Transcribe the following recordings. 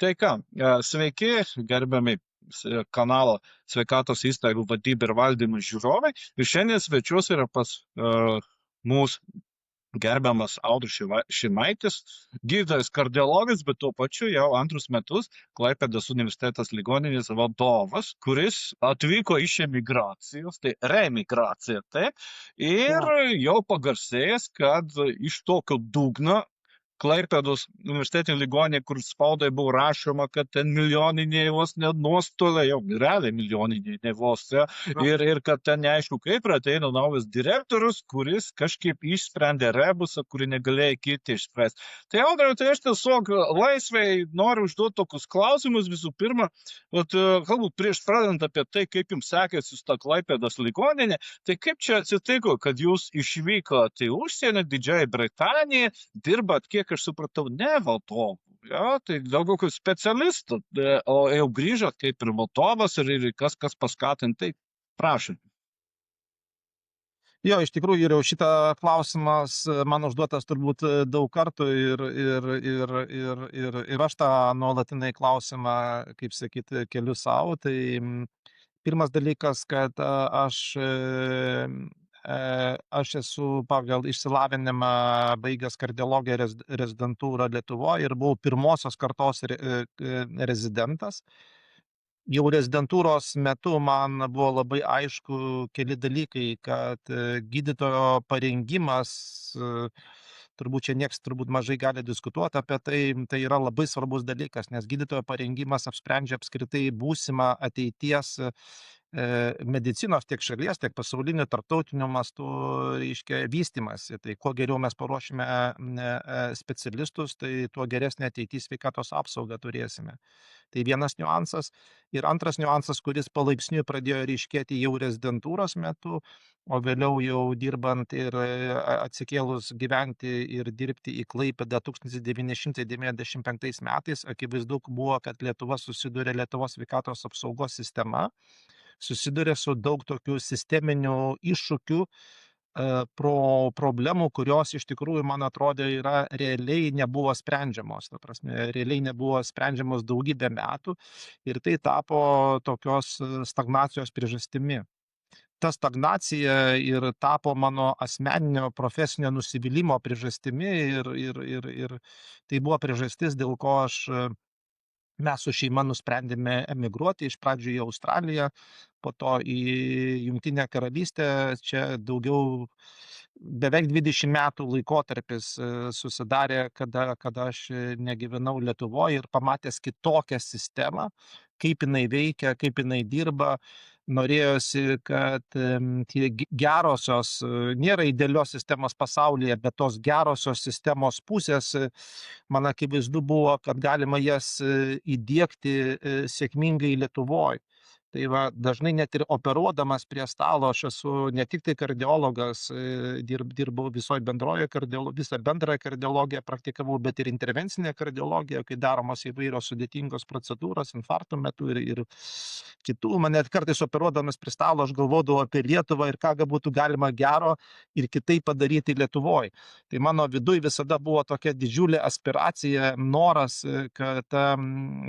Tai ką, sveiki, gerbiami kanalo sveikatos įstaigų vadyba ir valdymas žiūrovai. Ir šiandien svečiuos yra pas mūsų gerbiamas Audrius Šimaitis, gydytojas kardiologas, bet tuo pačiu jau antrus metus Klaipėdos universitetas ligoninės vadovas, kuris atvyko iš emigracijos, tai reemigracija, taip, Jo, ir jau pagarsėjęs, kad iš tokio dugno Klaipėdos universitetinė ligoninė, kur spaudai buvo rašoma, kad ten milijoniniai vos net nuostoliai, jau realiai milijoniniai vos, ja, jo, ir kad ten neaišku kaip, ir ateina naujas direktorius, kuris kažkaip išsprendė rebusą, kurį negalėjo kiti išspręsti. Tai Audriau, tai aš tiesiog laisvai noriu užduoti tokius klausimus visų pirma, galbūt prieš pradedant apie tai, kaip jums sekėsi su ta Klaipėdos ligoninė, tai kaip čia atsitiko, kad jūs išvykote į užsienį, Didžiąją Britaniją, dirbat, kiek aš supratau, ne valdovu, ja, tai daugiau kaip specialistų, o jau grįžot kaip ir vadovas ir kas paskatinti, tai prašom. iš tikrųjų, ir jau šitą klausimas man užduotas turbūt daug kartų ir aš tą nuolatinai klausimą, kaip sakyti, keliu savo. Tai pirmas dalykas, kad aš esu pagal išsilavinimą baigęs kardiologiją rezidentūrą Lietuvoje ir buvau pirmosios kartos rezidentas. Jau rezidentūros metu man buvo labai aišku keli dalykai, kad gydytojo parengimas, turbūt čia nieks mažai gali diskutuoti apie tai, tai yra labai svarbus dalykas, nes gydytojo parengimas apsprendžia apskritai būsimą ateities medicinos tiek šalies, tiek pasauliniu tarptautiniu mastu, reiškia, vystimasi. Tai kuo geriau mes paruošime specialistus, tai tuo geresnė ateitis sveikatos apsaugą turėsime. Tai vienas niuansas. Ir antras niuansas, kuris palaipsniui pradėjo ryškėti jau rezidentūros metu, o vėliau jau dirbant ir atsikėlus gyventi ir dirbti į Klaipėdą 1995 metais, akivaizdu buvo, kad Lietuvos sveikatos apsaugos sistema susiduria su daug tokių sisteminių iššūkių, problemų, kurios iš tikrųjų, man atrodė, realiai nebuvo sprendžiamos. Ta prasme, realiai nebuvo sprendžiamos daugybę metų ir tai tapo tokios stagnacijos priežastimi. Ta stagnacija ir tapo mano asmeninio profesinio nusivylimo priežastimi ir tai buvo priežastis, dėl ko mes su šeima nusprendėme emigruoti iš pradžių į Australiją, po to į Jungtinę Karalystę. Čia beveik 20 metų laikotarpis susidarė, kada aš negyvenau Lietuvoje ir pamatęs kitokią sistemą, kaip jinai veikia, kaip jinai dirba. Norėjosi, kad tie gerosios, nėra idealios sistemos pasaulyje, bet tos gerosios sistemos pusės, man akivaizdu buvo, kad galima jas įdiegti sėkmingai Lietuvoje. Tai va, dažnai net ir operuodamas prie stalo, aš esu ne tik tai kardiologas, dirbau visą bendrąją kardiologiją praktikavau, bet ir intervencinę kardiologiją, kai daromos įvairios sudėtingos procedūros infarkto metu ir kitų. Man net kartais operuodamas prie stalo aš galvodavau apie Lietuvą ir ką būtų galima gero ir kitaip padaryti Lietuvoje. Tai mano viduje visada buvo tokia didžiulė aspiracija, noras, kad ta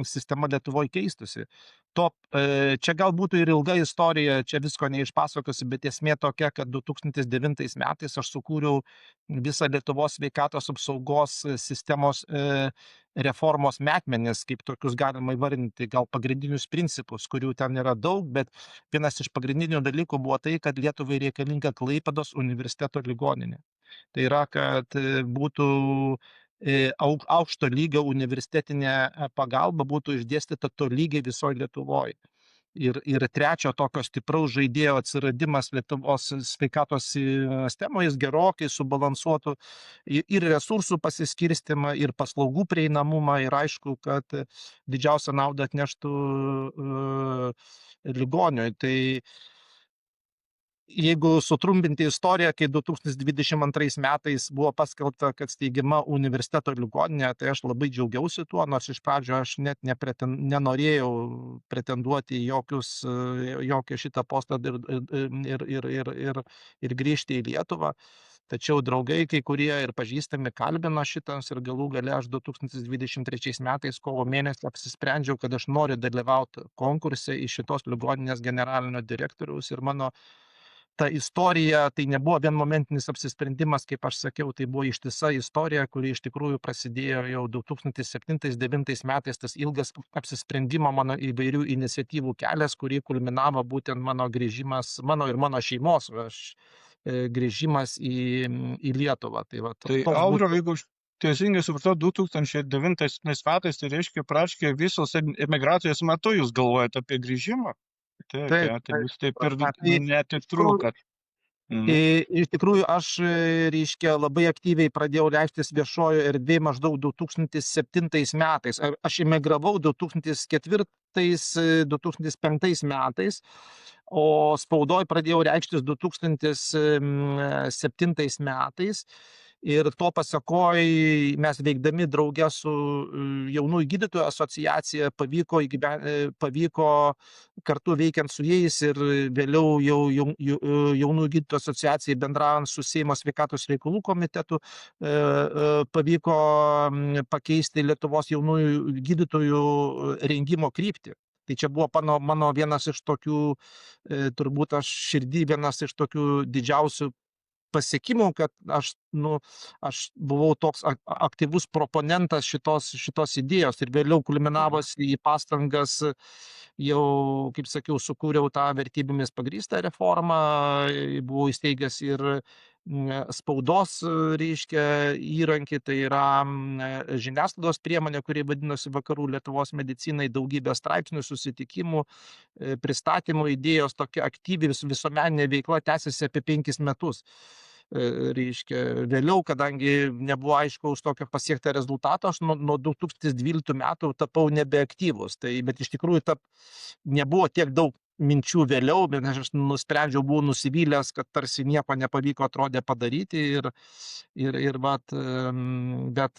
sistema Lietuvoje keistusi. Čia gal būtų ir ilga istorija, čia visko neišpasakosiu, bet esmė tokia, kad 2009 metais aš sukūriau visą Lietuvos sveikatos apsaugos sistemos reformos metmenis, kaip tokius galima įvardinti, gal pagrindinius principus, kurių ten yra daug, bet vienas iš pagrindinių dalykų buvo tai, kad Lietuvai reikalinga Klaipėdos universiteto ligoninė. Tai yra, kad būtų aukšto lygio universitetinė pagalba būtų išdėstyta tolygiai visoje Lietuvoje. Ir trečio tokio stipraus žaidėjo atsiradimas Lietuvos sveikatos sistemoje, jis gerokai subalansuotų ir resursų pasiskirstimą, ir paslaugų prieinamumą, ir aišku, kad didžiausią naudą atneštų ligoniui. Tai jeigu sutrumpinti istoriją, kai 2022 metais buvo paskelbta, kad steigiama universiteto ligoninė, tai aš labai džiaugiausi tuo, nors iš pradžio aš net nenorėjau pretenduoti į jokią šitą postą ir grįžti į Lietuvą. tačiau draugai kai kurie ir pažįstami kalbino šitas ir galų gale aš 2023 metais kovo mėnesį apsisprendžiau, kad aš noriu dalyvauti konkurse į šitos ligoninės generalinio direktoriaus ir mano ta istorija tai nebuvo vien momentinis apsisprendimas, kaip aš sakiau, tai buvo ištisa istorija, kuri iš tikrųjų prasidėjo jau 2007-2009 metais, tas ilgas apsisprendimo mano įvairių iniciatyvų kelias, kurį kulminavo būtent mano grįžimas, mano ir mano šeimos, grįžimas į Lietuvą. Tai, va, Tai toks Audriau, būtų. jeigu aš teisingai supratau, 2009 metais, tai reiškia praktiškai visos emigracijos metu jūs galvojate apie grįžimą? Taip, Taip, tai jūs taip ir tai netitrūkat. Mhm. iš tikrųjų aš, reiškia, labai aktyviai pradėjau leistis viešojo erdvėje maždaug 2007 metais. Aš emigravau 2004-2005 metais, o spaudoj pradėjau reikštis 2007 metais. Ir to pasakoj mes veikdami drauge su jaunųjų gydytojų asociacija pavyko kartu veikiant su jais ir vėliau jau jaunųjų gydytojų asociacijai bendraujant su Seimo sveikatos reikalų komitetu pavyko pakeisti Lietuvos jaunųjų gydytojų rengimo kryptį. Tai čia buvo mano vienas iš tokių, turbūt aš širdį vienas iš tokių didžiausių pasiekimų, kad aš buvau toks aktyvus proponentas šitos idėjos ir vėliau kulminavosi į pastangas, jau, kaip sakiau, sukūriau tą vertybėmis pagrįstą reformą, buvau įsteigęs ir spaudos, reiškia, įrankį, tai yra žiniasklaidos priemonė, kuri vadinosi Vakarų Lietuvos medicinai, daugybė straipsnių, susitikimų, pristatymų, idėjos, tokia aktyvi visuomeninė veikla tęsiasi apie 5 metus. Reiškia, vėliau, kadangi nebuvo aiškaus tokio pasiekta rezultato, aš nuo 2012 metų tapau nebeaktyvus. Bet iš tikrųjų nebuvo tiek daug minčių vėliau, bet aš nusprendžiau, buvau nusivylęs, kad tarsi nieko nepavyko atrodė padaryti bet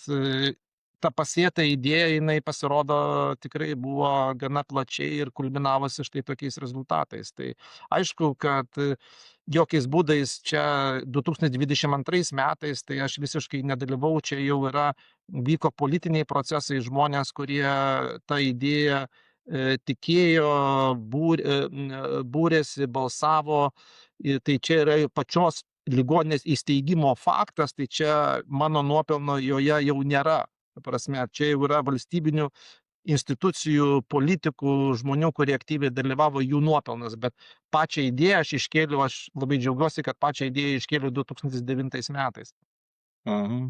ta pasėta idėja, jinai pasirodo tikrai buvo gana plačiai ir kulminavosi štai tokiais rezultatais. Tai aišku, kad jokiais būdais čia 2022 metais, tai aš visiškai nedalyvau, čia jau vyko politiniai procesai, žmonės, kurie tą idėją tikėjo, būrėsi, balsavo, tai čia yra pačios ligoninės įsteigimo faktas, tai čia mano nuopelno joje jau nėra. Prasme, čia jau yra valstybinių institucijų, politikų, žmonių, kurie aktyviai dalyvavo, jų nuopelnas, bet pačią idėją aš iškėliau, aš labai džiaugiuosi, kad pačią idėją iškėliau 2009 metais. Aha.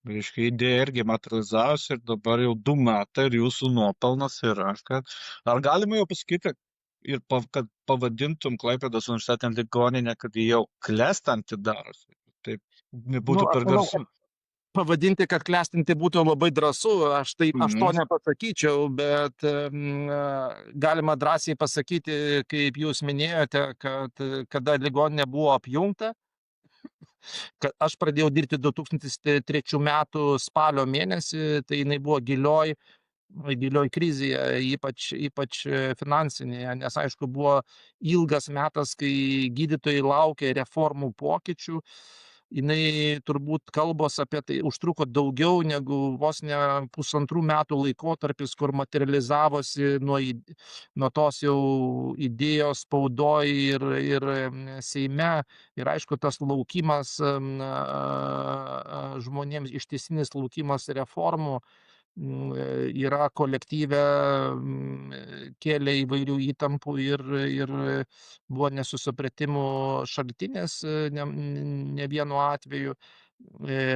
Reiškia, idėja irgi materializavosi ir dabar jau 2 metai ir jūsų nuopelnas yra, kad ar galima jau pasakyti, ir kad pavadintum Klaipėdos universitetinę ligoninę, kad jį jau klestanti darosi, taip nebūtų per garsu. Pavadinti, kad klestinti būtų labai drąsu, aš to nepasakyčiau, bet galima drąsiai pasakyti, kaip jūs minėjote, kad kada ligoninė buvo apjungta, kad aš pradėjau dirbti 2003 metų spalio mėnesį, tai jinai buvo gilioj krizėje, ypač finansinėje, nes aišku buvo ilgas metas, kai gydytojai laukė reformų pokyčių. Jinai turbūt kalbos apie tai užtruko daugiau negu vos ne 1,5 metų laikotarpis, kur materializavosi nuo tos jau idėjos spaudoj ir Seime. Ir aišku, tas laukimas žmonėms, ištisinis laukimas reformų yra kolektyve, kėlė įvairių įtampų ir buvo nesusipratimų šaltinės ne vienu atveju.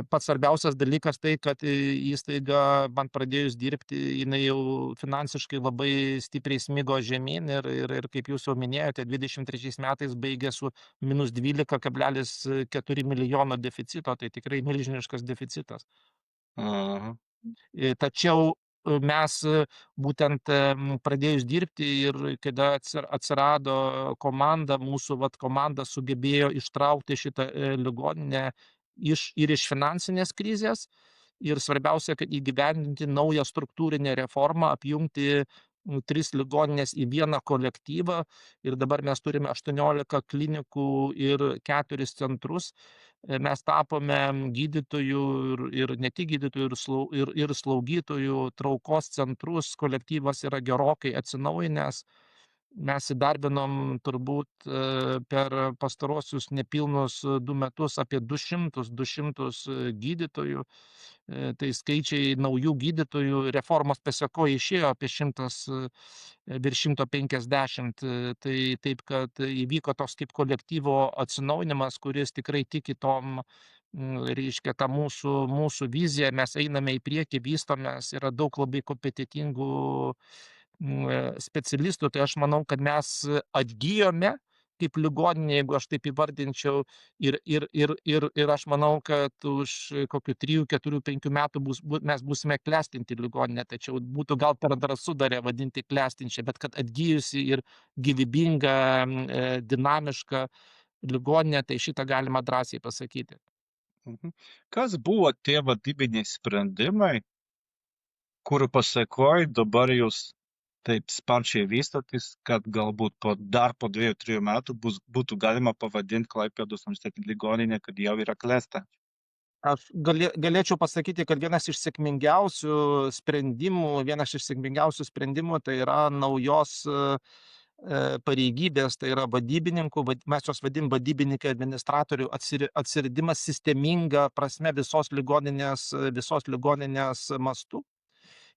Pats svarbiausias dalykas tai, kad įstaiga man pradėjus dirbti, jinai jau finansiškai labai stipriai smigo žemyn ir kaip jūs jau minėjote, 23 metais baigė su minus 12,4 milijono deficito, tai tikrai milžiniškas deficitas. Aha. Tačiau mes būtent pradėjus dirbti ir kada atsirado komanda, mūsų komanda sugebėjo ištraukti šitą ligoninę ir iš finansinės krizės ir svarbiausia, kad įgyvendinti naują struktūrinę reformą, apjungti 3 ligoninės į vieną kolektyvą ir dabar mes turime 18 klinikų ir 4 centrus. mes tapome gydytojų ir ne tik gydytojų, ir slaugytojų traukos centrus, kolektyvas yra gerokai atsinaujinęs. Mes įdarbinom turbūt per pastaruosius nepilnus 2 metus apie 200 gydytojų. Tai skaičiai naujų gydytojų reformos pasekoj išėjo apie 100, virš 150. Tai taip, kad įvyko toks kaip kolektyvo atsinaujinimas, kuris tikrai tiki tom, reiškia, tą mūsų viziją, mes einame į priekį, vystomės, yra daug labai kompetentingų specialistų, tai aš manau, kad mes atgijome kaip ligoninė, jeigu aš taip įvardinčiau, ir aš manau, kad už kokių 3, 4, 5 metų mes būsime klestinti ligoninė, tačiau būtų gal per drąsu dar ją vadinti klestinčią, bet kad atgijusi ir gyvybinga, dinamiška ligoninė, tai šitą galima drąsiai pasakyti. Kas buvo tie vadybiniai sprendimai, kurių pasakoj dabar jūs taip sparčiai vystotis, kad galbūt po 2-3 metų būtų galima pavadinti Klaipėdos universitetinę ligoninę, kad jau yra klestinti? Aš galėčiau pasakyti, kad vienas iš sėkmingiausių sprendimų tai yra naujos pareigybės, tai yra vadybininkų, mes juos vadinam vadybininkai, administratorių atsiradimas sisteminga prasme visos ligoninės mastu.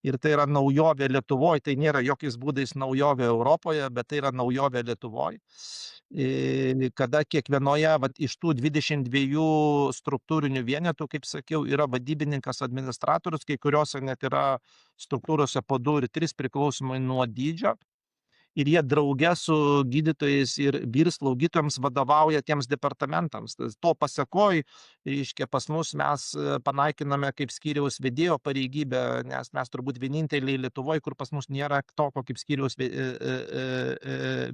Ir tai yra naujovė Lietuvoje, tai nėra jokiais būdais naujovė Europoje, bet tai yra naujovė Lietuvoje. Kada kiekvienoje iš tų 22 struktūrinių vienetų, kaip sakiau, yra vadybininkas, administratorius, kai kuriuose net yra struktūrose po 2 ir 3 priklausomai nuo dydžio. Ir jie drauge su gydytojais ir slaugytojams vadovauja tiems departamentams. To pasekoj, reiškia, pas mus mes panaikiname kaip skyriaus vedėjo pareigybę, nes mes turbūt vieninteliai Lietuvoje, kur pas mus nėra tokio kaip skyriaus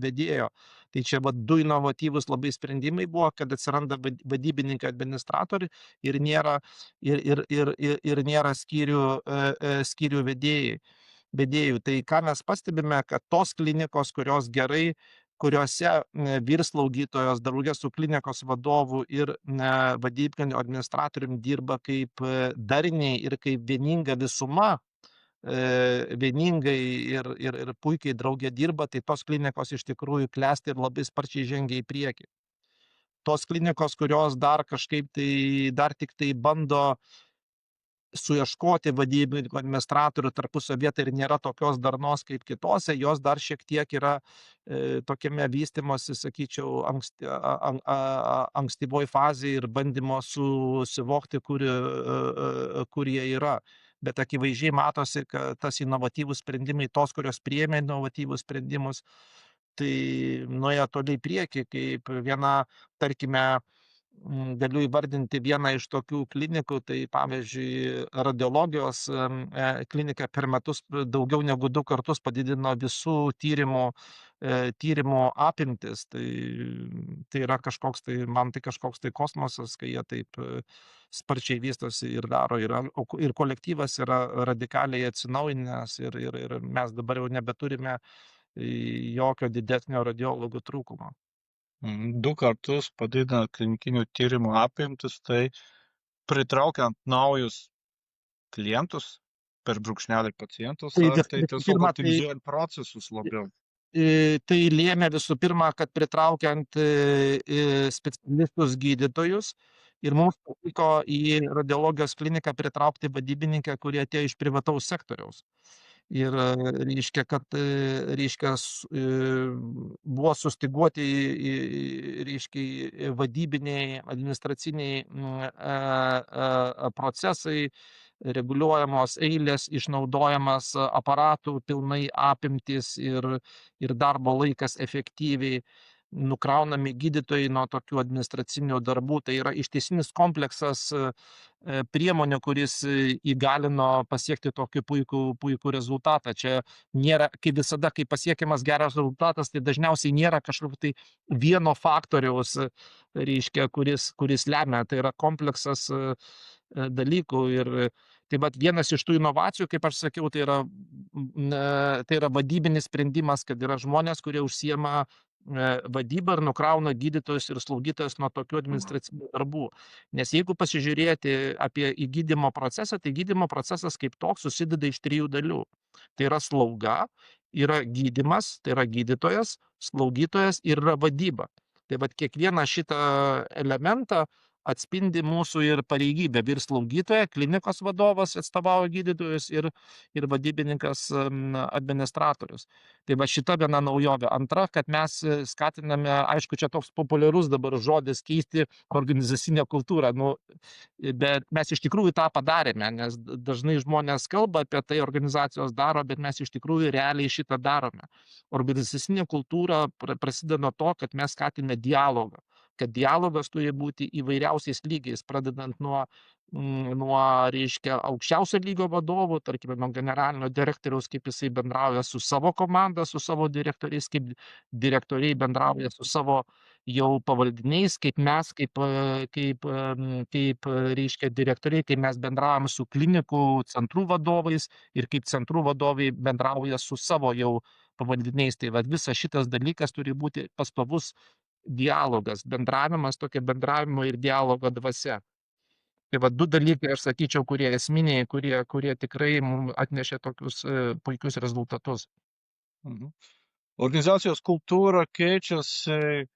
vedėjo. Tai čia 2 inovatyvūs labai sprendimai buvo, kad atsiranda vadybininkai, administratoriai ir nėra skyrių vedėjų. Tai ką mes pastebime, kad tos klinikos, kuriuose slaugytojos draugė su klinikos vadovu ir vadybiniu administratoriumi dirba kaip darniai ir kaip vieninga visuma, vieningai ir puikiai draugė dirba, tai tos klinikos iš tikrųjų klesti ir labai sparčiai žengia į priekį. Tos klinikos, kurios dar kažkaip dar tik bando suieškoti vadybininkų, administratorių tarpusavy, tai ir nėra tokios darnos kaip kitose, jos dar šiek tiek yra tokiame vystymosi, sakyčiau, ankstyvoj fazėje ir bandymo susivokti, kur jie yra. Bet akivaizdžiai matosi, kad tas inovatyvūs sprendimai, tos, kurios priėmė inovatyvūs sprendimus, tai nuėjo toliai prieki, kaip viena, tarkime, galiu įvardinti vieną iš tokių klinikų, tai pavyzdžiui, radiologijos klinika per metus daugiau negu 2 kartus padidino visų tyrimų apimtis. Tai yra kažkoks kosmosas, kai jie taip sparčiai vystosi ir daro. Ir kolektyvas yra radikaliai atsinaujinęs ir mes dabar jau nebeturime jokio didesnio radiologų trūkumo. 2 kartus padidina klinikinių tyrimų apimtis, tai pritraukiant naujus klientus per brūkšnelį pacientus, ar tai tiesiog optimizuojant procesus labiau? Tai lėmė visų pirma, kad pritraukiant specialistus gydytojus ir mums pavyko į radiologijos kliniką pritraukti vadybininką, kurie atėjo iš privataus sektoriaus. Ir reiškia, kad buvo sustiguoti vadybiniai, administraciniai procesai, reguliuojamos eilės, išnaudojamas aparatų pilnai apimtis ir darbo laikas efektyviai, nukraunami gydytojai nuo tokių administracinių darbų. Tai yra ištisinis kompleksas priemonių, kuris įgalino pasiekti tokį puikų rezultatą. Čia nėra, kaip visada, kai pasiekiamas geras rezultatas, tai dažniausiai nėra kažkokio tai vieno faktoriaus, reiškia, kuris lemia. Tai yra kompleksas dalykų. Ir tai vienas iš tų inovacijų, kaip aš sakiau, tai yra vadybinis sprendimas, kad yra žmonės, kurie užsiema vadyba ir nukrauna gydytojus ir slaugytojus nuo tokių administracinių darbų. Nes jeigu pasižiūrėti į gydymo procesą, tai gydymo procesas kaip toks susideda iš 3 dalių. Tai yra slauga, yra gydymas, tai yra gydytojas, slaugytojas ir yra vadyba. Tai vat kiekvieną šitą elementą atspindi mūsų ir pareigybė. Ir slaugytoja, klinikos vadovas atstovauja gydytojus ir vadybininkas administratorius. Tai va šita viena naujovė. Antra, kad mes skatiname, aišku, čia toks populiarus dabar žodis keisti organizacinę kultūrą. Nu, bet mes iš tikrųjų tą padarėme, nes dažnai žmonės kalba apie tai, organizacijos daro, bet mes iš tikrųjų realiai šitą darome. Organizacinė kultūra prasideda nuo to, kad mes skatiname dialogą. Kad dialogas turi būti įvairiausiais lygiais, pradedant nuo reiškia, aukščiausio lygio vadovų, tarkime, nuo generalinio direktoriaus, kaip jisai bendrauja su savo komanda, su savo direktoriais, kaip direktoriai bendrauja su savo jau pavaldiniais, kaip mes, kaip reiškia, direktoriai, kaip mes bendraujam su klinikų centrų vadovais ir kaip centrų vadovai bendrauja su savo jau pavaldiniais. Tai va, visas šitas dalykas turi būti pastovus dialogas, bendravimas, tokia bendravimo ir dialogo dvasia. Tai va 2 dalykai, aš sakyčiau, kurie esminiai, kurie tikrai mums atnešė tokius puikius rezultatus. Mhm. Organizacijos kultūra keičiasi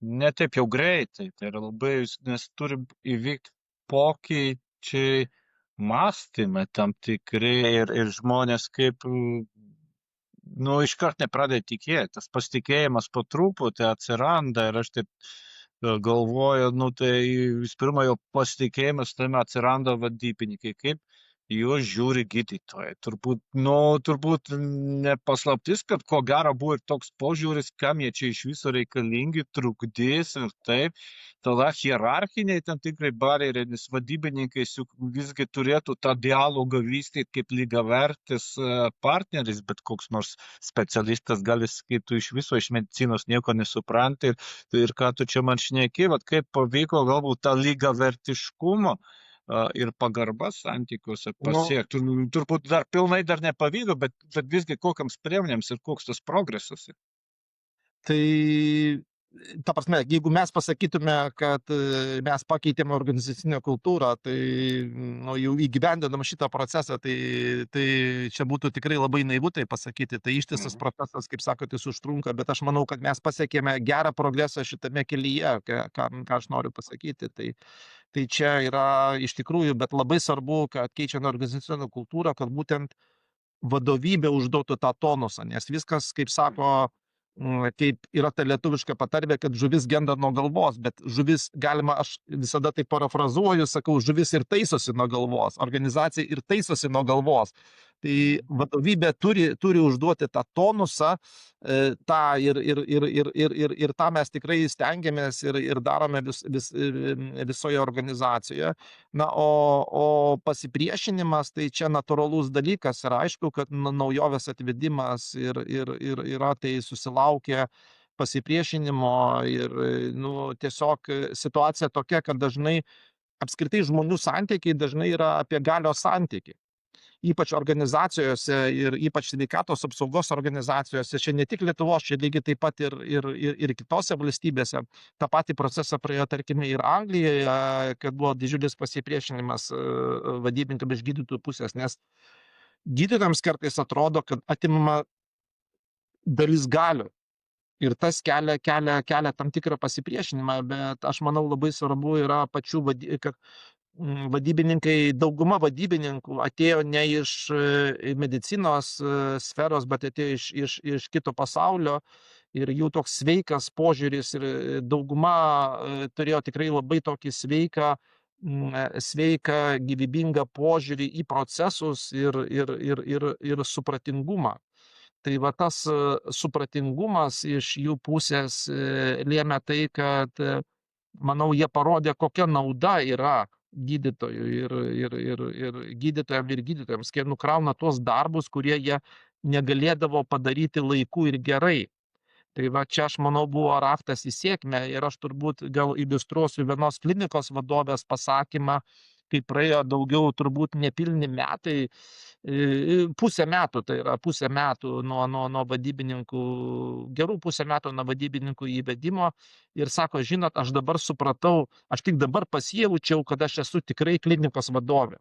ne taip jau greitai, tai yra labai, nes turi įvykti pokyčiai mąstymai tam tikri ir žmonės kaip iškart nepradeda tikėti. Tas pasitikėjimas po truputį atsiranda ir aš taip galvoju, tai vis pirma jau pasitikėjimas tame atsiranda vadybininkai, kaip juos žiūri gydytojai. Turbūt ne paslaptis, kad ko gero buvo ir toks požiūris, kam jie čia iš viso reikalingi, trukdys ir taip. Tada hierarchiniai tam tikrai barjeriai, nes vadybininkai visgi turėtų tą dialogą vystyti kaip lygiavertis partneris, bet koks nors specialistas gali sakyti, tu iš viso iš medicinos nieko nesupranti ir ką tu čia man šneki, kaip pavyko galbūt tą lygiavertiškumą ir pagarba santykiuose pasiekti. Turbūt dar pilnai dar nepavyko, bet visgi kokiams priemonėms ir koks tas progresas. Tai, ta prasme, jeigu mes pasakytume, kad mes pakeitėme organizacinę kultūrą, tai jau įgyvendinam šitą procesą, tai čia būtų tikrai labai naivu tai pasakyti. Tai ištisas procesas, kaip sakote, jis užtrunka, bet aš manau, kad mes pasiekėme gerą progresą šitame kelyje, ką aš noriu pasakyti. Tai čia yra iš tikrųjų, bet labai svarbu, kad keičiant organizacinę kultūrą, kad būtent vadovybė užduotų tą tonusą, nes viskas, kaip sako, kaip yra ta lietuviška patarlė, kad žuvis genda nuo galvos, bet žuvis galima, aš visada tai parafrazuoju, sakau, žuvis ir taisosi nuo galvos, organizacija ir taisosi nuo galvos. Tai vadovybė turi užduoti tą tonusą, tą ir tą mes tikrai stengiamės ir darome visoje organizacijoje. Na, o pasipriešinimas, tai čia natūralus dalykas ir aišku, kad naujovės atvedimas ir yra tai susilaukia pasipriešinimo ir tiesiog situacija tokia, kad dažnai apskritai žmonių santykiai dažnai yra apie galios santykį. Ypač organizacijose ir ypač sveikatos apsaugos organizacijose, čia ne tik Lietuvos, čia lygiai taip pat ir kitose valstybėse. Ta patį procesą praėjo, tarkime, ir Anglijoje, kad buvo didžiulis pasipriešinimas vadybininkam iš gydytojų pusės, nes gydytojams kartais atrodo, kad atimama dalis galių. Ir tas kelia tam tikrą pasipriešinimą, bet aš manau labai svarbu yra kad vadybininkai, dauguma vadybininkų atėjo ne iš medicinos sferos, bet atėjo iš kito pasaulio ir jų toks sveikas požiūris ir dauguma turėjo tikrai labai tokį sveiką, gyvybingą požiūrį į procesus ir supratingumą. Tai va tas supratingumas iš jų pusės lėmė tai, kad, manau, jie parodė, kokia nauda yra gydytojų ir gydytojams, kai nukrauna tuos darbus, kurie jie negalėdavo padaryti laiku ir gerai. Tai va čia, aš manau, buvo raktas į sėkmę ir aš turbūt gal iliustruosiu vienos klinikos vadovės pasakymą, kai praėjo daugiau turbūt nepilni metai, Pusę metų, tai yra pusę metų nuo vadybininkų, gerų pusę metų nuo vadybininkų įvedimo ir sako, žinot, aš dabar supratau, aš tik dabar pasijaučiau, kad aš esu tikrai klinikos vadovė.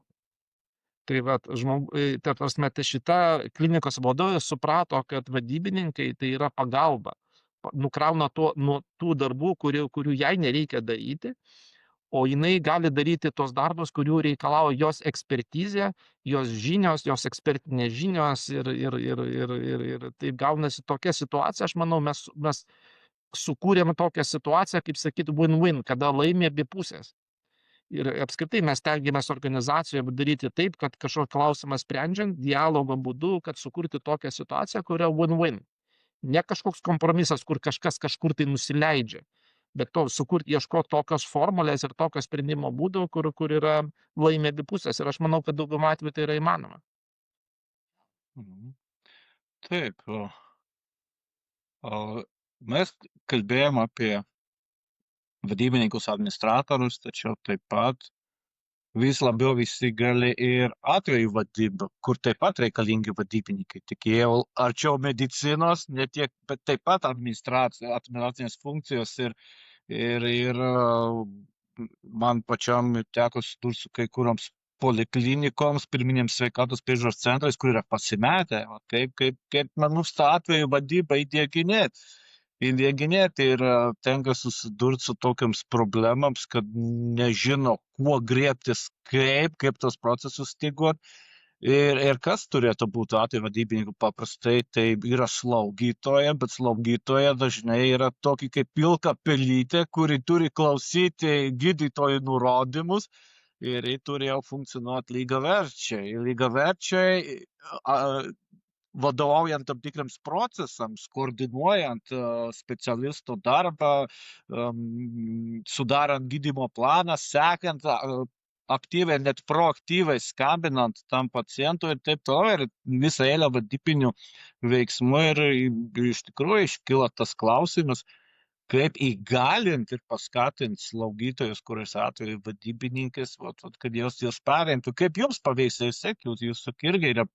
Tai vat, ta prasme, tai šita klinikos vadovė suprato, kad vadybininkai tai yra pagalba. Nukrauna nuo tų darbų, kurių jai nereikia daryti, o jinai gali daryti tos darbus, kurių reikalauja jos ekspertizė, jos žinios, jos ekspertinės žinios ir taip gaunasi tokia situacija, aš manau, mes sukūrėm tokią situaciją, kaip sakyt, win-win, kada laimi abi pusės. Ir apskritai mes stengiamės organizacijoje daryti taip, kad kažkokį klausimą sprendžiant dialogo būdu, kad sukurti tokią situaciją, kuria win-win. Ne kažkoks kompromisas, kur kažkas kažkur tai nusileidžia, bet ieškoti tokios formulės ir tokio sprendimo būdo, kur yra laimi abi pusės. Ir aš manau, kad daugumą atveju tai yra įmanoma. Mhm. Taip. Mes kalbėjom apie vadybininkus, administratorius, tačiau taip pat vis labiau įsigali ir atveju vadyba, kur taip pat reikalingi vadybininkai. Tik jie arčiau medicinos, ne tiek, bet taip pat administracinės funkcijos ir man pačiam teko susidurti su kai kurioms poliklinikoms, pirminėms sveikatos priežiūros centrais, kur yra pasimetę, kaip manus tą atveju vadybą įdieginėti ir tenka susidurti su tokiams problemams, kad nežino, kuo griebtis, kaip tos procesus styguoti. Ir kas turėtų būti atveju vadybininkų? Paprastai tai yra slaugytoja, bet slaugytoja dažnai yra tokia kaip pilka pelytė, kuri turi klausyti gydytojų nurodymus ir jie turi jau funkcionuoti lygiaverčiai. Lygiaverčiai vadovaujant tam tikriams procesams, koordinuojant specialisto darbą, sudarant gydymo planą, sekant aktyviai, net proaktyviai skambinant tam pacientui ir taip toliau, ir visą eilę vadybinių veiksmų ir iš tikrųjų iškyla tas klausimas, kaip įgalinti ir paskatinti slaugytojus, kuris atveju vadybininkės, kad jos perimtų. Kaip jums paveiks, jūs irgi yra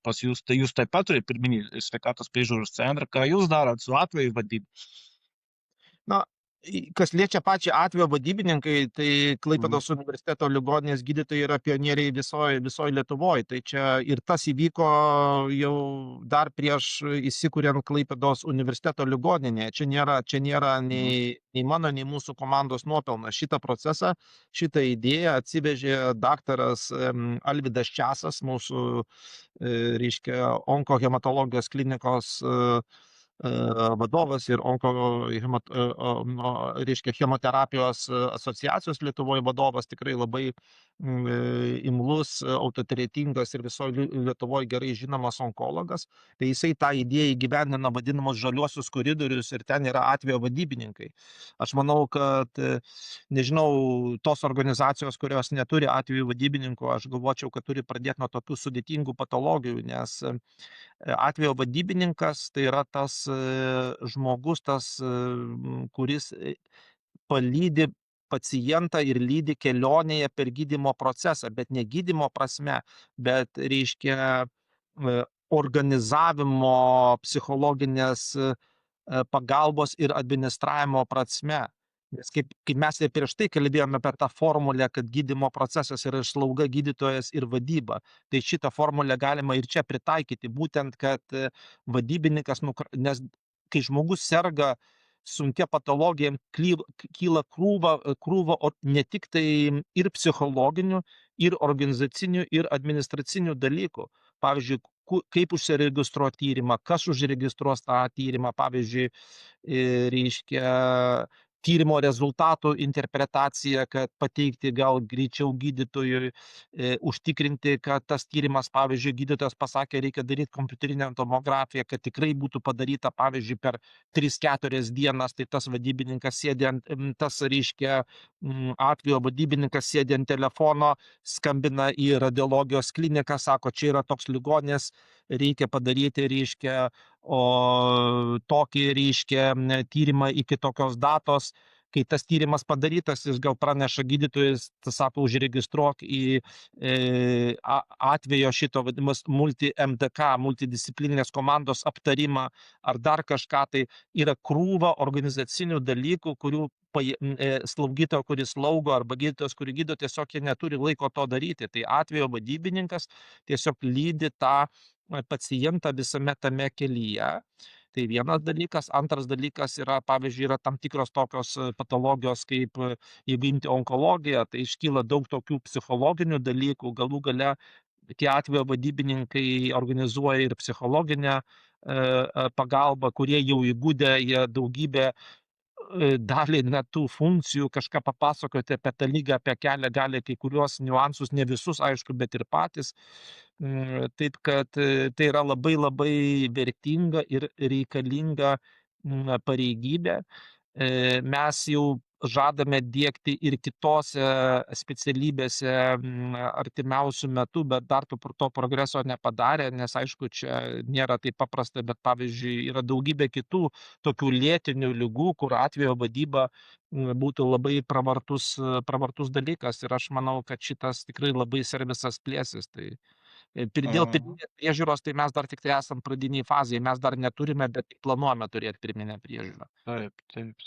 pas jūs, tai jūs taip pat turite pirminį sveikatos priežiūros centrą, ką jūs darot su atveju vadybą? Na, kas liečia pačią atvejo vadybininkai, tai Klaipėdos universiteto ligoninės gydytojai yra pionieriai visoje Lietuvoje. Tai čia ir tas įvyko jau dar prieš įsikuriant Klaipėdos universiteto ligoninėje. Čia nėra nei mano, nei mūsų komandos nuopelnas. Šitą procesą, šitą idėją atsivežė daktaras Alvydas Česas, mūsų, reiškia, onkohematologijos klinikos vadovas ir reiškia, chemoterapijos asociacijos Lietuvoje vadovas, tikrai labai imlus, autoritetingas ir visoje Lietuvoje gerai žinomas onkologas. Tai jisai tą idėją įgyvendina vadinamus žaliuosius koridorius ir ten yra atvejo vadybininkai. Aš manau, kad, nežinau, tos organizacijos, kurios neturi atvejo vadybininkų, aš galvočiau, kad turi pradėti nuo tokių sudėtingų patologijų, nes atvejo vadybininkas tai yra tas žmogus, kuris palydi pacientą ir lydi kelionėje per gydymo procesą, bet ne gydymo prasme, bet, reiškia, organizavimo, psichologinės pagalbos ir administravimo prasme. Nes kaip mes ir prieš tai kalbėjome apie tą formulę, kad gydymo procesas yra slauga, gydytojas ir vadyba, tai šitą formulę galima ir čia pritaikyti, būtent, kad vadybininkas, nes kai žmogus serga sunkia patologija, kyla krūva ne tik tai ir psichologinių, ir organizacinių, ir administracinių dalykų. Pavyzdžiui, kaip užsiregistruoti tyrimą, kas užregistruos tą tyrimą, pavyzdžiui, reiškia, tyrimo rezultatų interpretacija, kad pateikti gal greičiau gydytojui, užtikrinti, kad tas tyrimas, pavyzdžiui, gydytojas pasakė, reikia daryti kompiuterinę tomografiją, kad tikrai būtų padaryta, pavyzdžiui, per 3-4 dienas, tai tas vadybininkas reiškia, atvejo vadybininkas sėdi ant telefono, skambina į radiologijos kliniką, sako, čia yra toks ligonis, reikia padaryti, reiškia, o tokį, reiškia, tyrimą iki tokios datos, kai tas tyrimas padarytas, jis gal praneša gydytojas, tas sako, užregistruok į atvejo šito vadinamas multi-MDK, multidisciplininės komandos aptarimą ar dar kažką, tai yra krūva organizacinių dalykų, kurių slaugytojo, kuris slaugo, arba gydytojas, kurį gydo, tiesiog jie neturi laiko to daryti. Tai atvejo vadybininkas tiesiog lydi tą pacientą visame tame kelyje. Tai vienas dalykas. Antras dalykas yra, pavyzdžiui, yra tam tikros tokios patologijos, kaip jeigu imti onkologiją, tai iškyla daug tokių psichologinių dalykų, galų gale tie atvejo vadybininkai organizuoja ir psichologinę pagalbą, kurie jau įgūdę, jie daugybę dalį net tų funkcijų kažką papasakoti apie tą lygą, apie kelią, gali kai kuriuos niuansus, ne visus, aišku, bet ir patys. Taip kad tai yra labai labai vertinga ir reikalinga pareigybė. Mes jau žadame diegti ir kitose specialybėse artimiausių metų, bet dar to progreso nepadarė, nes aišku, čia nėra taip paprasta, bet pavyzdžiui, yra daugybė kitų tokių lėtinių ligų, kur atvejo vadyba būtų labai pravartus dalykas, ir aš manau, kad šitas tikrai labai servisas plėsis. Tai dėl pirminės priežiūros, tai mes dar tik tai esam pradiniai fazėje, mes dar neturime, bet planuojame turėti pirminę priežiūrą. Taip,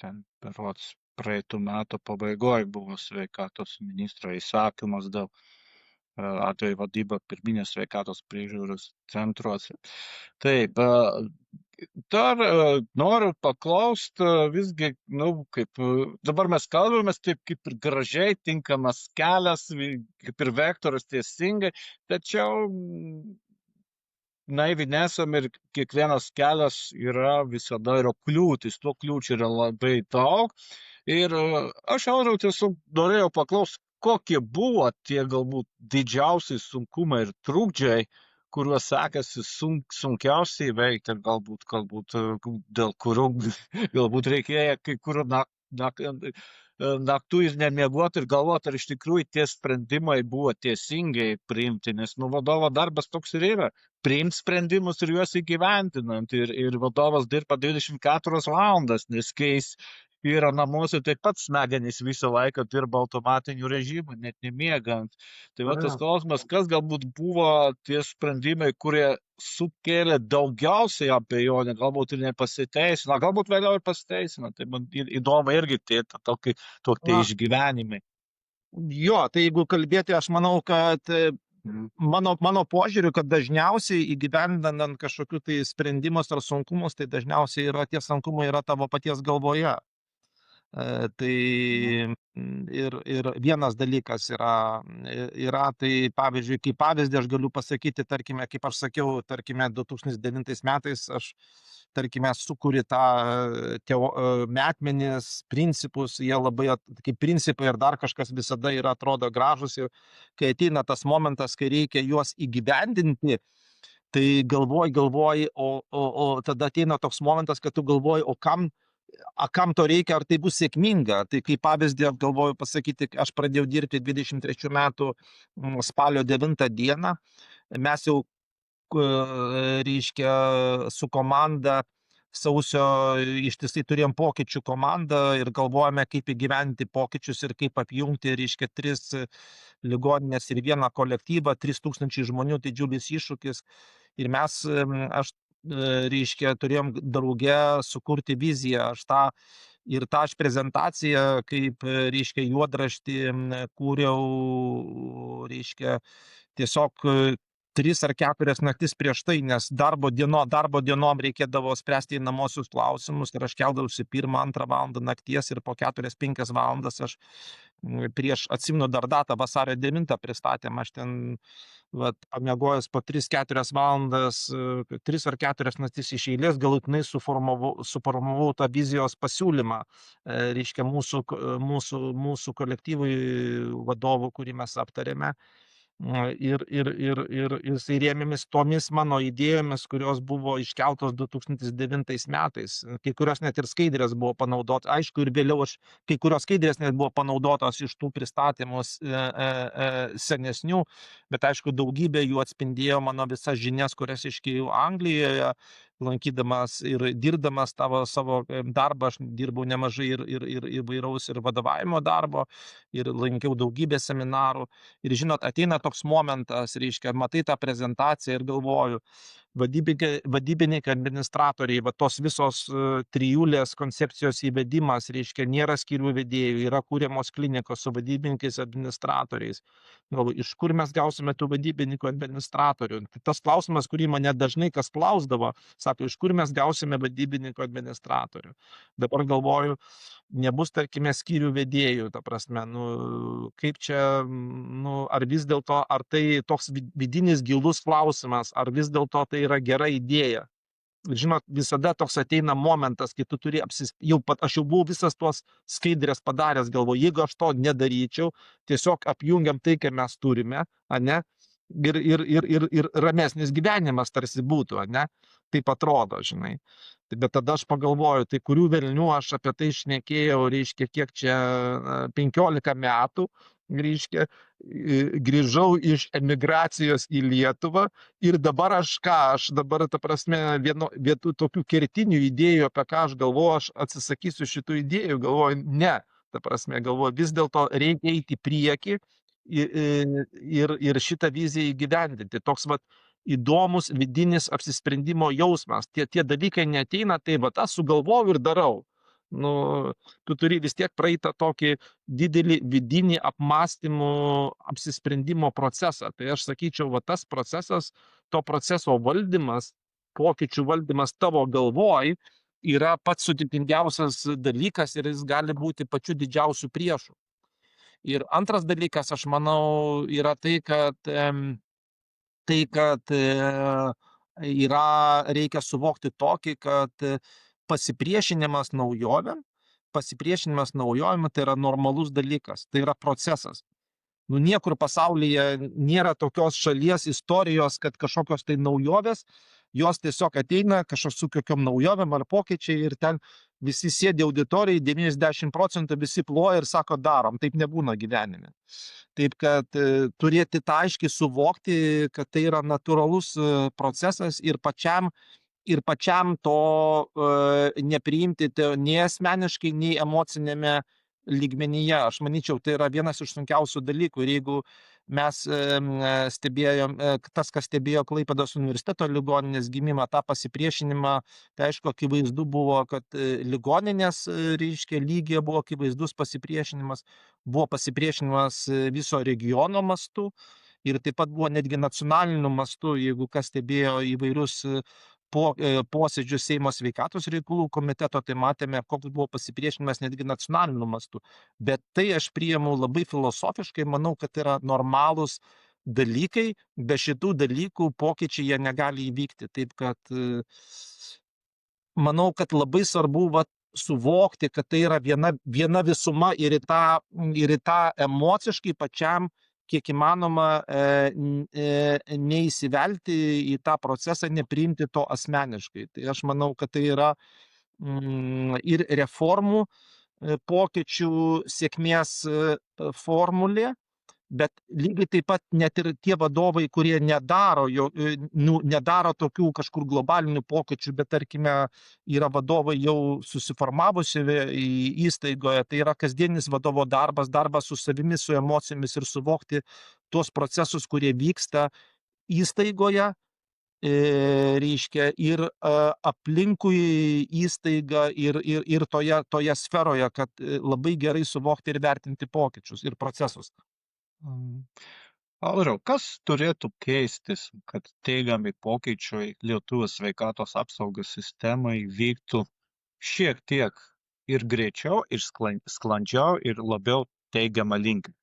ten berods praeitų metų pabaigoje buvo sveikatos ministro įsakymas dėl atvejo vadyba pirminės sveikatos priežiūros centruose. Taip, dar noriu paklausti visgi, kaip dabar mes kalbamės taip kaip ir gražiai, tinkamas kelias, kaip ir vektoras teisingai, tačiau naiviai nesam ir kiekvienas kelias visada yra kliūtis, to kliūčių yra labai daug. Ir aš, Audriau, tiesiog norėjau paklausti, kokie buvo tie galbūt didžiausiai sunkumai ir trukdžiai, kuriuos sekasi sunkiausiai įveikti, ir galbūt dėl kurių galbūt reikėjo kai kurių naktų ir nemiegoti ir galvoti, ar iš tikrųjų tie sprendimai buvo teisingai priimti, nes vadovo darbas toks ir yra - priimti sprendimus ir juos įgyvendinant, ir vadovas dirba 24 valandas, nes kai jis yra namuose, taip pat smegenys visą laiką dirba automatiniu režimu, net nemiegant. Tai va tas klausimas, kas galbūt buvo tie sprendimai, kurie sukėlė daugiausiai abejonių, galbūt ir nepasiteisino, galbūt vėliau ir pasiteisino. Tai man įdomu irgi tokie išgyvenimai. Jo, tai jeigu kalbėti, aš manau, kad mano požiūriu, kad dažniausiai įgyvendinant kažkokiu tai sprendimus ar sunkumus, tai dažniausiai tie sunkumai yra tavo paties galvoje. Tai ir vienas dalykas yra, tai pavyzdžiui, kaip pavyzdį aš galiu pasakyti, tarkime, kaip aš sakiau, tarkime, 2009 metais aš, tarkime, sukūrė tą metmenis, principus, jie labai, kaip principai ir dar kažkas visada atrodo gražus, ir kai ateina tas momentas, kai reikia juos įgyvendinti, tai galvoji, o tada ateina toks momentas, kad tu galvoji, o kam to reikia, ar tai bus sėkminga. Tai kaip pavyzdį galvoju pasakyti, aš pradėjau dirbti 23 metų spalio 9 dieną, mes jau, reiškia, su komanda sausio ištisai turėjom pokyčių komandą ir galvojame, kaip įgyventi pokyčius ir kaip apjungti, reiškia, 3 ligoninės ir 1 kolektyvą, 3000 žmonių, tai didžiulis iššūkis. Ir aš reiškia, turėjom drauge sukurti viziją. Aš prezentaciją, kaip, reiškia, juodraštį kūriau, reiškia, tiesiog 3 ar 4 naktis prieš tai, nes darbo dienom reikėdavo spręsti einamosius klausimus, ir aš keldavausi 1-2 valandą nakties ir po 4-5 valandas aš atsimenu dar datą, vasario 9 pristatėm, aš ten pamiegojęs po 3-4 valandas, 3 ar 4 naktis iš eilės galutinai suformavau tą vizijos pasiūlymą, reiškia, mūsų kolektyvui vadovų, kurį mes aptarėme. Ir jisai rėmėmis tomis mano idėjomis, kurios buvo iškeltos 2009 metais. Kai kurios net ir skaidrės buvo panaudotos. Aišku, ir vėliau kai kurios skaidrės net buvo panaudotos iš tų pristatymus senesnių, bet aišku, daugybė jų atspindėjo mano visas žinias, kurias iškėjau Anglijoje, lankydamas ir dirbdamas savo darbą, aš dirbau nemažai ir įvairaus ir vadovavimo darbo, ir lankiau daugybę seminarų. Ir žinot, ateina toks momentas, reiškia, matai tą prezentaciją ir galvoju, vadybininkai, administratoriai, va tos visos trijulės koncepcijos įvedimas, reiškia, nėra skyrių vedėjų, yra kūriamos klinikos su vadybininkais, administratoriais. Galvoju, iš kur mes gausime tų vadybininkų, administratorių? Tai tas klausimas, kurį mane dažnai kas klausdavo, sako, iš kur mes gausime vadybininkų, administratorių? Dabar galvoju, nebus, tarkime, skyrių vedėjų, ta prasme, kaip čia, ar vis dėlto, ar tai toks vidinis gilus klausimas, ar vis dėlto tai yra gera idėja. Žinot, visada toks ateina momentas, kai tu turi aš jau buvau visas tuos skaidrės padaręs, galvoju, jeigu aš to nedaryčiau, tiesiog apjungiam tai, ką mes turime, ane, ir ramesnis gyvenimas tarsi būtų, ane, taip atrodo, žinai. Bet tada aš pagalvoju, tai kurių velnių aš apie tai šnekėjau, reiškia, kiek čia 15 metų, reiškia, grįžau iš emigracijos į Lietuvą ir dabar aš dabar, ta prasme, vietų tokių kertinių idėjų, apie ką aš galvoju, aš atsisakysiu šitų idėjų, galvoju, ne, ta prasme, galvoju, vis dėlto reikia eiti į priekį ir šitą viziją įgyvendinti. Toks vat įdomus vidinis apsisprendimo jausmas. Tie dalykai neateina, tai vat aš sugalvojau ir darau. Tu turi vis tiek praeitą tokį didelį vidinį apmąstymų, apsisprendimo procesą. Tai aš sakyčiau, va tas procesas, to proceso valdymas, pokyčių valdymas tavo galvoj yra pats sudėtingiausias dalykas ir jis gali būti pačiu didžiausiu priešu. Ir antras dalykas, aš manau, yra tai, kad reikia suvokti tokį, kad pasipriešinimas naujovėm tai yra normalus dalykas, tai yra procesas. Niekur pasaulyje nėra tokios šalies istorijos, kad kažkokios tai naujovės, jos tiesiog ateina su kokiom naujovėm ar pokyčiai ir ten visi sėdi auditorijai, 90% visi ploja ir sako darom, taip nebūna gyvenime. Taip kad turėti tą aiškiai suvokti, kad tai yra natūralus procesas ir pačiam to nepriimti nei asmeniškai, nei emocinėme lygmenyje. Aš manyčiau, tai yra vienas iš sunkiausių dalykų. Ir jeigu mes stebėjom, tas, kas stebėjo Klaipėdos universiteto ligoninės gimimą, tą pasipriešinimą, tai aišku, akivaizdu buvo, kad ligoninės, reiškia, lygyje buvo akivaizdus pasipriešinimas, buvo pasipriešinimas viso regiono mastu ir taip pat buvo netgi nacionaliniu mastu, jeigu kas stebėjo įvairius posėdžius Seimo sveikatos reikalų komiteto, tai matėme, koks buvo pasipriešinimas netgi nacionaliniu mastu. Bet tai aš priimu labai filosofiškai, manau, kad tai yra normalūs dalykai, be šitų dalykų pokyčiai jie negali įvykti. Taip kad manau, kad labai svarbu suvokti, kad tai yra viena visuma ir į tą emociškai pačiam kiek įmanoma neįsivelti į tą procesą, nepriimti to asmeniškai. Tai aš manau, kad tai yra ir reformų pokyčių sėkmės formulė, bet lygiai taip pat net ir tie vadovai, kurie nedaro tokių kažkur globalinių pokyčių, bet tarkime yra vadovai jau susiformavusi įstaigoje, tai yra kasdienis vadovo darbas su savimi, su emocijomis ir suvokti tuos procesus, kurie vyksta įstaigoje, reiškia, ir aplinkui įstaigą ir toje sferoje, kad labai gerai suvokti ir vertinti pokyčius ir procesus. Audriau, kas turėtų keistis, kad teigiami pokyčiai Lietuvos sveikatos apsaugos sistemai vyktų šiek tiek ir greičiau, ir sklandžiau, ir labiau teigiamą linkmę?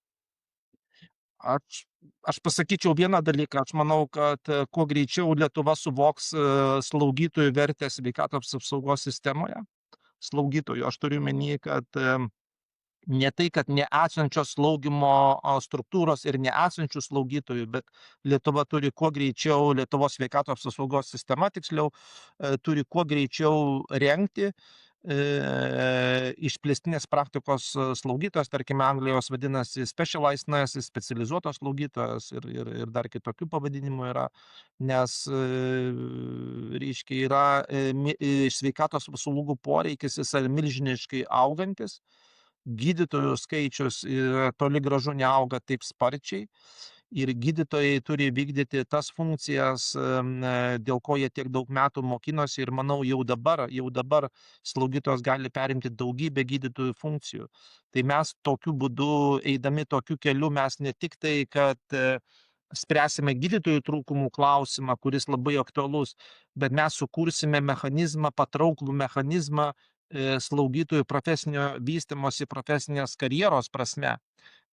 Aš pasakyčiau vieną dalyką, aš manau, kad kuo greičiau Lietuva suvoks slaugytojų vertę sveikatos apsaugos sistemoje. Slaugytojų, aš turiu menį, kad ne tai, kad neesančios slaugymo struktūros ir neesančių slaugytojų, bet Lietuva turi kuo greičiau, Lietuvos sveikatos apsaugos sistema tiksliau, turi kuo greičiau rengti išplėstinės praktikos slaugytojas, tarkime, Anglijos vadinasi specialized nurse, specializuotos slaugytojas ir dar kitokių pavadinimų yra, nes, reiškia, yra sveikatos paslaugų poreikis jis yra milžiniškai augantis, gydytojų skaičius toli gražu neauga taip sparčiai ir gydytojai turi vykdyti tas funkcijas, dėl ko jie tiek daug metų mokinosi ir manau jau dabar slaugytojos gali perimti daugybę gydytojų funkcijų. Tai mes tokiu būdu, eidami tokiu keliu, mes ne tik tai, kad spręsime gydytojų trūkumų klausimą, kuris labai aktualus, bet mes sukursime mechanizmą, patrauklų mechanizmą slaugytojų profesinio vystymosi, profesinės karjeros prasme,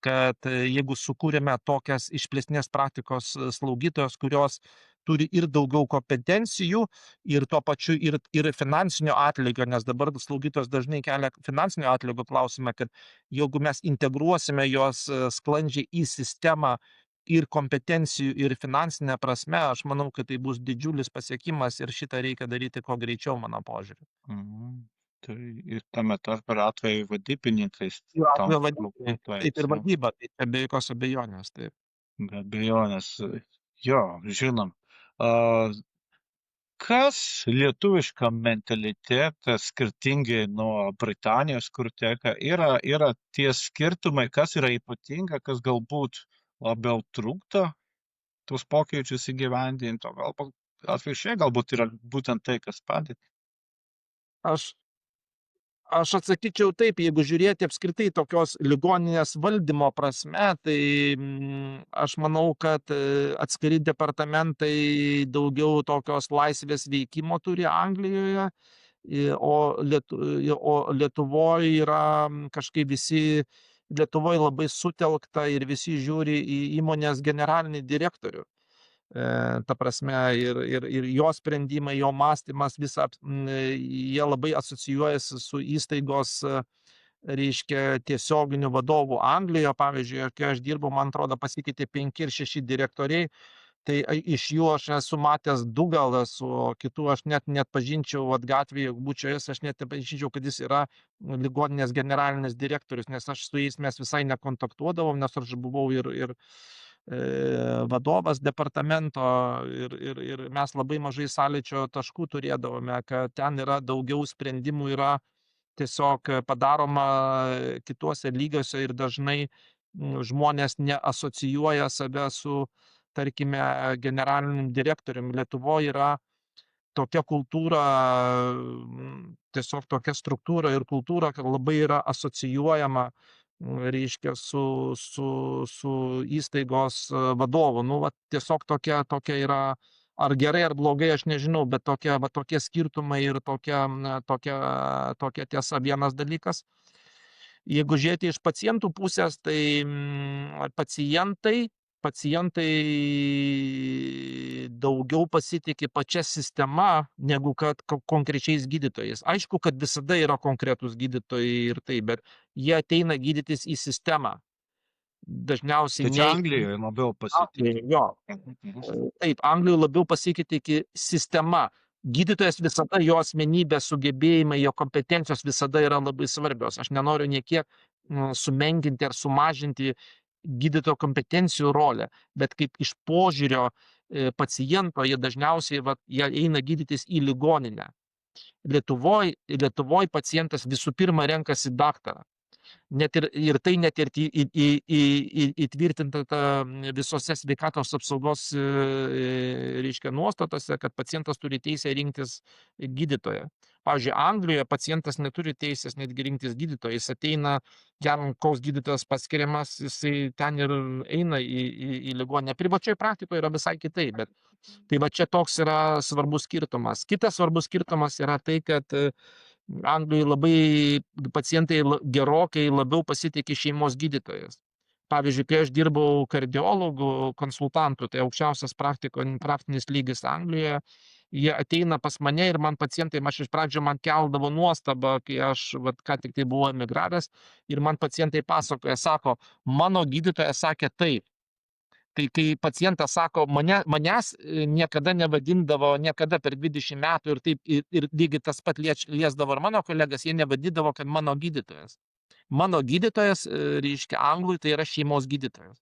kad jeigu sukūrėme tokias išplėstinės praktikos slaugytojos, kurios turi ir daugiau kompetencijų, ir tuo pačiu ir finansinio atlygio, nes dabar slaugytojos dažnai kelia finansinio atlygio klausimą, kad jeigu mes integruosime juos sklandžiai į sistemą ir kompetencijų, ir finansinę prasme, aš manau, kad tai bus didžiulis pasiekimas ir šitą reikia daryti kuo greičiau, mano požiūriu. Mhm. Tai ir tame tarpe ir atveju vadybininkais Šiuo atveju tampa vadybai, taip ir slaugytojais, jo. vadyba, tai čia be jokios abejonės, taip. Be abejonės. Jo, žinom. A, Kas lietuviškam mentalitete skirtingai nuo Britanijos, kur teka, yra tie skirtumai, kas yra ypatinga, kas galbūt labiau trukdo tuos pokyčius įgyvendinti, o galbūt atvirkščiai, galbūt yra būtent tai, kas padeda. Aš Aš atsakyčiau taip, jeigu žiūrėti apskritai tokios ligoninės valdymo prasme, tai aš manau, kad atskiri departamentai daugiau tokios laisvės veikimo turi Anglijoje, o Lietuvoje yra kažkaip Lietuvoje labai sutelkta ir visi žiūri į įmonės generalinį direktorių. Ta prasme, ir jo sprendimai, jo mąstymas, jie labai asocijuojasi su įstaigos, reiškia, tiesioginiu vadovu. Anglijoje, pavyzdžiui, kai aš dirbau, man atrodo, pasikeitė 5 ir 6 direktoriai, tai iš jų aš esu matęs 2 gal esu, o kitų aš net pažinčiau, gatvėje, jeigu būčiau jas, aš net pažinčiau, kad jis yra ligoninės generalinis direktorius, nes aš su jais mes visai nekontaktuodavom, nes aš buvau ir vadovas departamento ir mes labai mažai sąlyčio taškų turėdavome, kad ten yra daugiau sprendimų, yra tiesiog padaroma kituose lygiuose ir dažnai žmonės neasocijuoja save su, tarkime, generaliniu direktoriumi. Lietuvoje yra tokia kultūra, tiesiog tokia struktūra ir kultūra, kad labai yra asocijuojama, reiškia, su įstaigos vadovu. Nu, va, tiesiog tokia yra, ar gerai, ar blogai, aš nežinau, bet tokie skirtumai ir tokia tiesa vienas dalykas. Jeigu žiūrėti iš pacientų pusės, tai pacientai daugiau pasitikė pačia sistema, negu kad konkrečiais gydytojais. Aišku, kad visada yra konkretūs gydytojai ir tai, bet jie ateina gydytis į sistemą. Dažniausiai Tai čia Anglijoje labiau pasitikė. Jo. Taip, Anglijoje labiau pasitikė sistema. Gydytojas visada, jo asmenybė, sugebėjimai, jo kompetencijos visada yra labai svarbios. Aš nenoriu niekiek sumenkinti ar sumažinti gydytojo kompetencijų rolę, bet kaip iš požiūrio paciento jie dažniausiai jie eina gydytis į ligoninę. Lietuvoj pacientas visų pirma renkasi daktarą. Net ir tai net ir įtvirtinta visose sveikatos apsaugos, reiškia, nuostatose, kad pacientas turi teisę rinktis gydytoją. Pavyzdžiui, Anglijoje pacientas neturi teisės netgi rinktis gydytoją. Jis ateina, jam koks gydytojas paskiriamas, jisai ten ir eina į ligoninę. Privačioje praktikoje yra visai kitaip, bet tai va čia toks yra svarbus skirtumas. Kitas svarbus skirtumas yra tai, kad Anglijoje labai pacientai gerokai labiau pasitikė šeimos gydytojas. Pavyzdžiui, kai aš dirbau kardiologų konsultantų, tai aukščiausias praktinis lygis Anglijoje, jie ateina pas mane ir man pacientai, aš iš pradžio man keldavo nuostabą, kai aš ką tik tai buvau emigravęs, ir man pacientai pasakoja, sako, mano gydytojas sakė taip. Tai kai pacientas sako, manęs niekada nevadindavo, niekada per 20 metų ir taip, ir lygiai tas pat liesdavo ir mano kolegas, jie nevadindavo, kad mano gydytojas. Mano gydytojas, reiškia, anglui, tai yra šeimos gydytojas.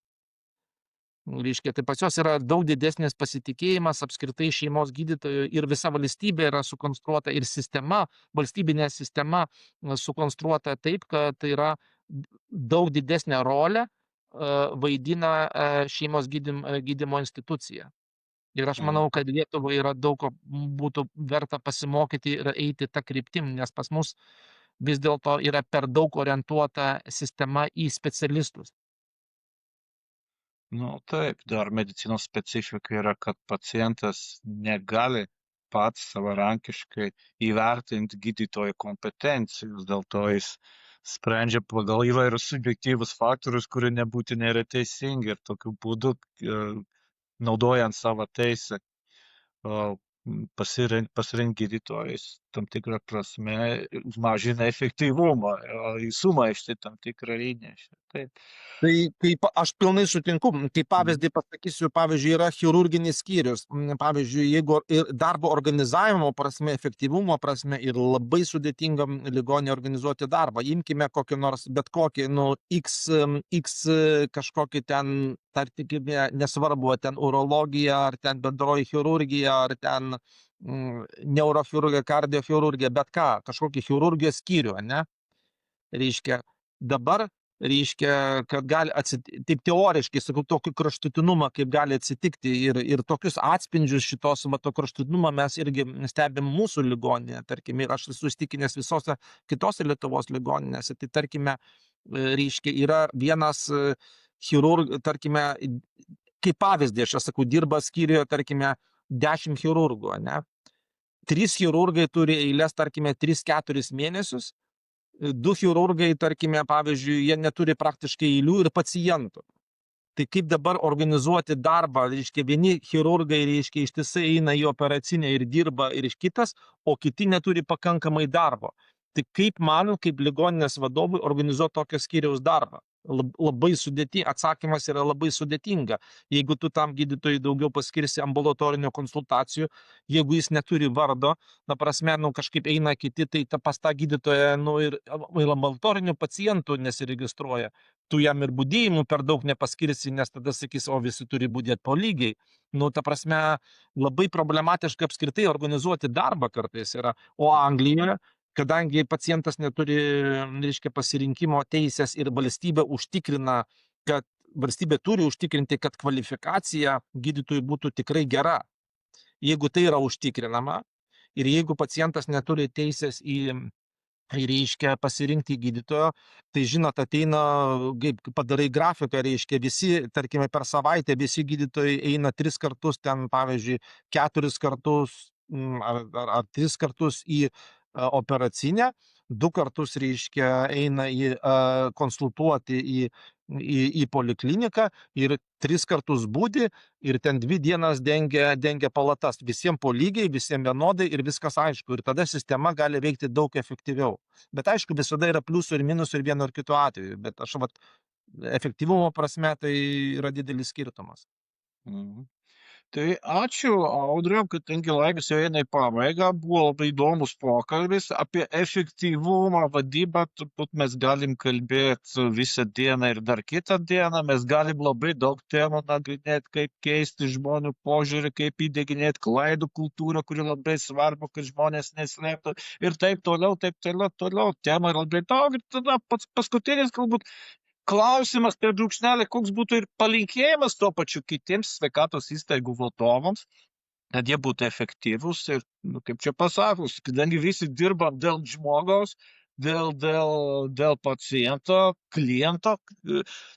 Reiškia, tai pas juos yra daug didesnis pasitikėjimas apskritai šeimos gydytojų ir visa valstybė yra sukonstruota ir sistema, valstybinė sistema sukonstruota taip, kad tai yra daug didesnė rolė vaidina šeimos gydymo institucija. Ir aš manau, kad Lietuvai yra daug ko būtų verta pasimokyti ir eiti tą kryptim, nes pas mus vis dėlto yra per daug orientuota sistema į specialistus. Nu, taip, dar medicinos specifika yra, kad pacientas negali pats savarankiškai įvertinti gydytojo kompetencijos, dėl to jis sprendžia pagal įvairius subjektyvus faktorius, kurie nebūtinai yra teisingi ir tokiu būdu, naudojant savo teisę, pasirinkti gydytojais tam tikrą prasme mažina efektyvumą, į sumaištį tam tikrą įnešė. Taip. Tai kaip aš pilnai sutinku, kaip pavyzdį pasakysiu, pavyzdžiui, yra chirurginis skyrius. Pavyzdžiui, jeigu ir darbo organizavimo prasme, efektyvumo prasme ir labai sudėtinga ligoninė organizuoti darbą. Imkime kokį nors, bet kokį, X kažkokį ten, tarkime, nesvarbu, ten urologija, ar ten bendroji chirurgija, ar ten neurochirurgija, kardiochirurgija, bet ką, kažkokį chirurgijos skyrių, ne? Reiškia, dabar reiškia, kad gali taip teoriškai, sakau, tokį kraštutinumą, kaip gali atsitikti ir tokius atspindžius šitos to kraštutinumą mes irgi stebim mūsų ligoninėje, tarkim, ir aš esu įstikinęs visose kitose Lietuvos ligoninėse, tai tarkime, reiškia, yra vienas tarkime, kaip pavyzdį, aš sakau, dirba skyriuje, tarkime, 10 chirurgų, ne? 3 chirurgai turi eilės, tarkime, 3-4 mėnesius, 2 chirurgai, tarkime, pavyzdžiui, jie neturi praktiškai eilių ir pacientų. Tai kaip dabar organizuoti darbą, reiškia, vieni chirurgai, reiškia, ištisai eina į operacinę ir dirba ir iš kitas, o kiti neturi pakankamai darbo. Tai kaip man, kaip ligoninės vadovui, organizuoti tokio skyriaus darbą? Labai sudėtinga, atsakymas yra labai sudėtinga. Jeigu tu tam gydytojui daugiau paskirsi ambulatorinių konsultacijų, jeigu jis neturi vardo, na prasme, kažkaip eina kiti, tai pas tą gydytoją, ir ambulatorinių pacientų nesiregistruoja. Tu jam ir budėjimų per daug nepaskirsi, nes tada sakys, o visi turi budėti po lygiai. Ta prasme, labai problematiška apskritai organizuoti darbą kartais yra. O Anglijoje, kadangi pacientas neturi, reiškia, pasirinkimo teisės ir valstybė turi užtikrinti, kad kvalifikacija gydytojų būtų tikrai gera. Jeigu tai yra užtikrinama ir jeigu pacientas neturi teisės reiškia, pasirinkti gydytojo, tai žinot, ateina, kaip padarai grafiką, reiškia, visi, tarkime, per savaitę visi gydytojai eina 3 kartus, ten, pavyzdžiui, 4 kartus ar 3 kartus į operacinę, 2 kartus, reiškia, eina konsultuoti į polikliniką ir 3 kartus budi ir ten 2 dienas dengia palatas. Visiems po lygiai, visiems vienodai ir viskas aišku. Ir tada sistema gali veikti daug efektyviau. Bet aišku, visada yra pliusų ir minusų ir vieno ir kito atveju. Bet efektyvumo prasme tai yra didelis skirtumas. Tai ačiū, Audriau, kadangi laikas jau eina į pabaigą, buvo labai įdomus pokalbis apie efektyvumą, vadybą, turbūt mes galim kalbėti visą dieną ir dar kitą dieną, mes galim labai daug temų nagrinėti, kaip keisti žmonių požiūrį, kaip įdieginėti klaidų kultūrą, kuri labai svarbu, kad žmonės neslėptų ir taip toliau, tema yra labai daug ir tada paskutinis galbūt klausimas per brūkšnelį, koks būtų ir palinkėjimas tuo pačiu kitiems sveikatos įstaigų vadovams, kad jie būtų efektyvūs ir, kaip čia pasakus, kadangi visi dirbam dėl žmogaus, dėl paciento, kliento,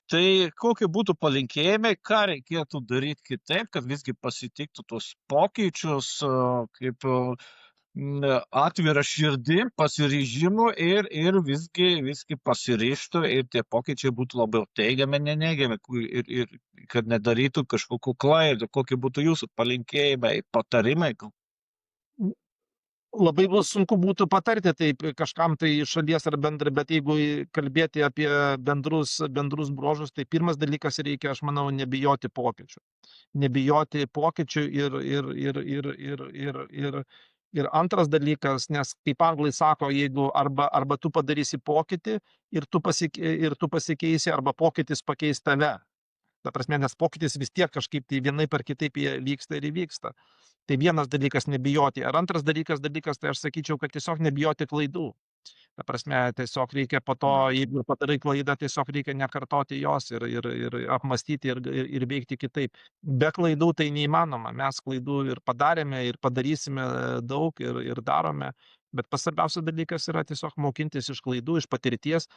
tai kokie būtų palinkėjimai, ką reikėtų daryti kitaip, kad visgi pasitiktų tos pokyčius, kaip atvira širdim, pasiryžimu ir visgi pasiryžtų ir tie pokyčiai būtų labiau teigiami, neneigiami ir kad nedarytų kažkokių klaidų, kokie būtų jūsų palinkėjimai, patarimai. Labai bus sunku būtų patarti taip kažkam tai iš šalies ar bendrai, bet jeigu kalbėti apie bendrus bruožus, tai pirmas dalykas reikia, aš manau, nebijoti pokyčių. Nebijoti pokyčių ir antras dalykas, nes kaip anglai sako, jeigu arba tu padarysi pokytį ir tu pasikeisi, arba pokytis pakeis tave. Ta prasme, nes pokytis vis tiek kažkaip tai vienaip ar kitaip jie vyksta ir įvyksta. Tai vienas dalykas nebijoti. Ar antras dalykas, tai aš sakyčiau, kad tiesiog nebijoti klaidų. Ta prasme, tiesiog reikia po to, jeigu padarai klaidą, tiesiog reikia nekartoti jos ir apmastyti ir veikti kitaip. Be klaidų tai neįmanoma. Mes klaidų ir padarėme, ir padarysime daug ir darome. Bet pats svarbiausias dalykas yra tiesiog mokintis iš klaidų, iš patirties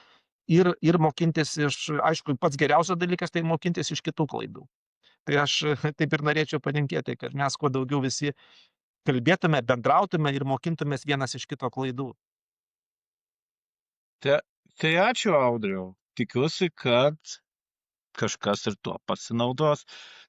ir mokintis aišku, pats geriausias dalykas tai mokintis iš kitų klaidų. Tai aš taip ir norėčiau palinkėti, kad mes kuo daugiau visi kalbėtume, bendrautume ir mokintumės vienas iš kito klaidų. Tai ačiū, Audriau. Tikiuosi, kad kažkas ir tuo pasinaudos.